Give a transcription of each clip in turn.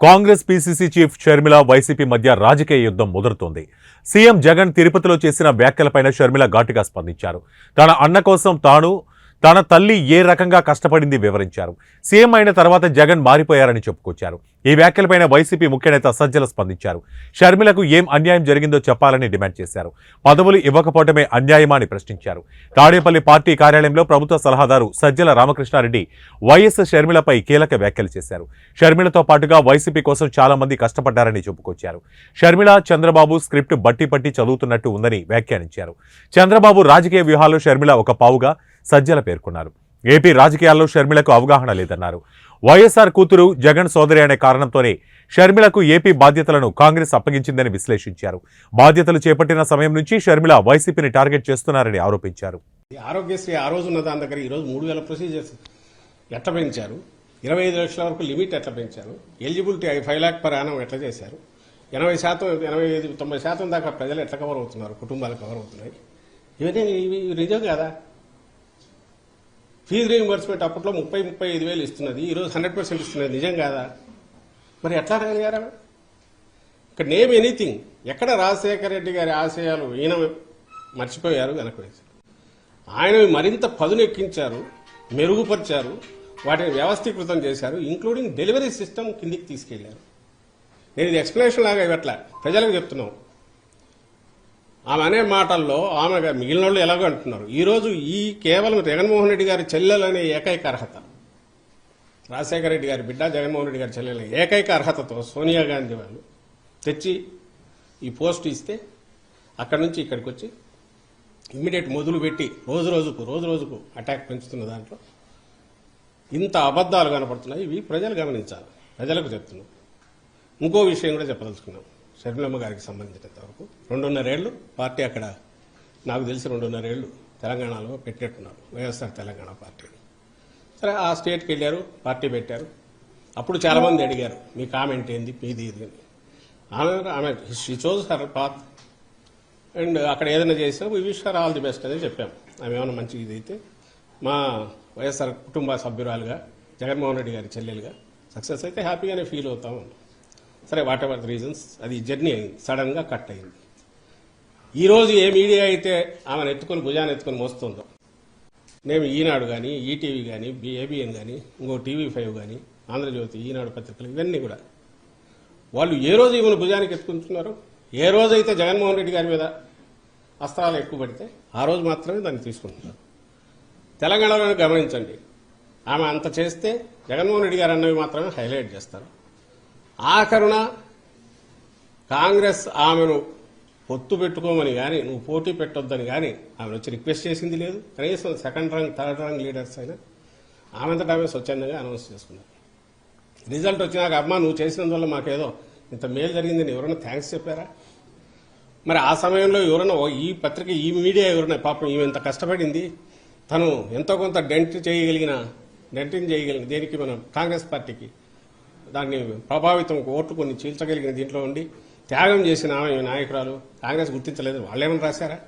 Congress PCC chief Sharmila YCP మధ్య రాజకీయ యుద్ధం ముదురుతోంది. సీఎం జగన్ తిరుపతిలో చేసిన వ్యాఖ్యలపైన షర్మిల ఘాటుగా స్పందించారు. తన అన్న కోసం తన తల్లి ఏ రకంగా కష్టపడింది వివరించారు. సీఎం అయిన తర్వాత జగన్ మారిపోయారని చెప్పుకొచ్చారు. ఈ వ్యాఖ్యలపైన వైసీపీ ముఖ్య నేత సజ్జల స్పందించారు. షర్మిలకు ఏం అన్యాయం జరిగిందో చెప్పాలని డిమాండ్ చేశారు. పదవులు ఇవ్వకపోవటమే అన్యాయమా అని ప్రశ్నించారు. తాడేపల్లి పార్టీ కార్యాలయంలో ప్రభుత్వ సలహాదారు సజ్జల రామకృష్ణారెడ్డి వైఎస్ షర్మిలపై కీలక వ్యాఖ్యలు చేశారు. షర్మిలతో పాటుగా వైసీపీ కోసం చాలా మంది కష్టపడ్డారని చెప్పుకొచ్చారు. షర్మిల చంద్రబాబు స్క్రిప్ట్ బట్టి చదువుతున్నట్టు ఉందని వ్యాఖ్యానించారు. చంద్రబాబు రాజకీయ వ్యూహాల్లో షర్మిల ఒక పావుగా సజ్జల పేర్కొన్నారు. ఏపీ రాజకీయాల్లో షర్మిలకు అవగాహన లేదన్నారు. వైఎస్ఆర్ కూతురు జగన్ సోదరి అనే కారణంతోనే షర్మిలకు ఏపీ బాధ్యతలను కాంగ్రెస్ అప్పగించిందని విశ్లేషించారు. బాధ్యతలు చేపట్టిన సమయం నుంచి షర్మిల వైసీపీని టార్గెట్ చేస్తున్నారని ఆరోపించారు. ఆరోగ్యశ్రీ ఆ రోజు ఉన్న దాని దగ్గర ఈరోజు 3000 ప్రొసీజర్స్ ఎట్లా పెంచారు, 25 లక్షల వరకు లిమిట్ ఎట్లా పెంచారు, ఎలిజిబిలిటీ 5 lakh per annum ఎట్లా చేశారు, 80%, 85-90% దాకా ప్రజలు ఎట్లా కవర్ అవుతున్నారు, కుటుంబాలు కవర్ అవుతున్నాయి. ఇవన్నీ నిజం కదా. ఫీజు రీయింబర్స్మెంట్ అప్పట్లో 30-35 వేలు ఇస్తున్నది, ఈరోజు 100% ఇస్తున్నది. నిజం కాదా? మరి ఎట్లా రాగారా? ఇక్కడ నేమ్ ఎనీథింగ్. ఎక్కడ రాజశేఖర రెడ్డి గారి ఆశయాలు ఈయన మర్చిపోయారు, వెనకవేశారు. ఆయన మరింత పదునెక్కించారు, మెరుగుపరిచారు, వాటిని వ్యవస్థీకృతం చేశారు. ఇంక్లూడింగ్ డెలివరీ సిస్టమ్ కిందికి తీసుకెళ్లారు. నేను ఇది ఎక్స్ప్లెనేషన్ లాగా ఇవ్వట్లా, ప్రజలకు చెప్తున్నాం. ఆమె అనే మాటల్లో ఆమె మిగిలిన వాళ్ళు ఎలాగో అంటున్నారు. ఈరోజు కేవలం జగన్మోహన్ రెడ్డి గారి చెల్లెలనే ఏకైక అర్హత, రాజశేఖర రెడ్డి గారి బిడ్డ జగన్మోహన్ రెడ్డి గారి చెల్లెలనే ఏకైక అర్హతతో సోనియా గాంధీ వాళ్ళు తెచ్చి ఈ పోస్ట్ ఇస్తే అక్కడి నుంచి ఇక్కడికి వచ్చి ఇమ్మీడియట్ మొదలు పెట్టి రోజు రోజుకు అటాక్ పెంచుతున్న దాంట్లో ఇంత అబద్దాలు కనపడుతున్నాయి. ఇవి ప్రజలు గమనించాలి, ప్రజలకు చెప్తున్నాం. ఇంకో విషయం కూడా చెప్పదలుచుకున్నాం. షర్మిలమ్మ గారికి సంబంధించినంత వరకు 2.5 ఏళ్లు పార్టీ అక్కడ, నాకు తెలిసి 2.5 ఏళ్లు తెలంగాణలో పెట్టినట్టున్నారు, వైఎస్ఆర్ తెలంగాణ పార్టీ. సరే, ఆ స్టేట్కి వెళ్ళారు, పార్టీ పెట్టారు. అప్పుడు చాలామంది అడిగారు, మీ కామెంట్ ఏంది, మీది ఇది అని. ఆమె she chose her path and అక్కడ ఏదైనా చేసినా we wish her all the best అని చెప్పాము. ఆమె ఏమైనా మంచి ఇది అయితే మా వైఎస్ఆర్ కుటుంబ సభ్యురాలుగా, జగన్మోహన్ రెడ్డి గారి చెల్లెలుగా సక్సెస్ అయితే హ్యాపీగానే ఫీల్ అవుతాము. సరే, వాట్ ఎవర్ ద రీజన్స్, అది జర్నీ అయింది, సడన్ గా కట్ అయింది. ఈ రోజు ఏ మీడియా అయితే ఆమెను ఎత్తుకొని భుజాన్ని ఎత్తుకొని మోస్తుందో, నేను ఈనాడు కానీ, ఈటీవీ కానీ, ఏబిఎన్ కానీ, ఇంకో TV5 కానీ, ఆంధ్రజ్యోతి, ఈనాడు పత్రికలు, ఇవన్నీ కూడా వాళ్ళు ఏ రోజు ఈమెను భుజానికి ఎత్తుకుంటున్నారు, ఏ రోజైతే జగన్మోహన్ రెడ్డి గారి మీద అస్త్రాలు ఎక్కువ పడితే ఆ రోజు మాత్రమే దాన్ని తీసుకుంటున్నారు. తెలంగాణలో గమనించండి, ఆమె అంత చేస్తే జగన్మోహన్ రెడ్డి గారు అన్నవి మాత్రమే హైలైట్ చేస్తారు. ఆఖరున కాంగ్రెస్ ఆమెను పొత్తు పెట్టుకోమని కానీ, నువ్వు పోటీ పెట్టొద్దని కానీ ఆమెను వచ్చి రిక్వెస్ట్ చేసింది లేదు. కనీసం 2nd రంగ్ 3rd రంగ్ లీడర్స్ అయినా ఆమెంతటా ఆమె స్వచ్ఛందంగా అనౌన్స్ చేసుకున్నారు. రిజల్ట్ వచ్చినాక, అమ్మా నువ్వు చేసినందువల్ల మాకేదో ఇంత మేలు జరిగిందని ఎవరైనా థ్యాంక్స్ చెప్పారా? మరి ఆ సమయంలో ఎవరైనా ఈ పత్రిక, ఈ మీడియా ఎవరైనా పాపం ఈమె ఇంత కష్టపడింది, తను ఎంతో కొంత డెంటింగ్ చేయగలిగిన దేనికి మనం కాంగ్రెస్ పార్టీకి దాన్ని ప్రభావితం ఓట్లు కొన్ని చీల్చగలిగిన దీంట్లో ఉండి త్యాగం చేసిన ఆమె నాయకురాలు కాంగ్రెస్ గుర్తించలేదు. వాళ్ళేమని రాశారా?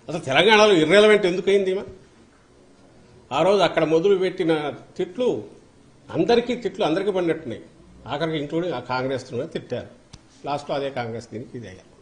అసలు తెలంగాణలో ఇర్రెలవెంట్ ఎందుకయింది? ఆ రోజు అక్కడ మొదలు పెట్టిన తిట్లు అందరికీ పడినట్టున్నాయి. ఆఖరికి ఇంక్లూడింగ్ ఆ కాంగ్రెస్ తిట్టారు. లాస్ట్లో అదే కాంగ్రెస్ దీనికి ఇది అయ్యారు.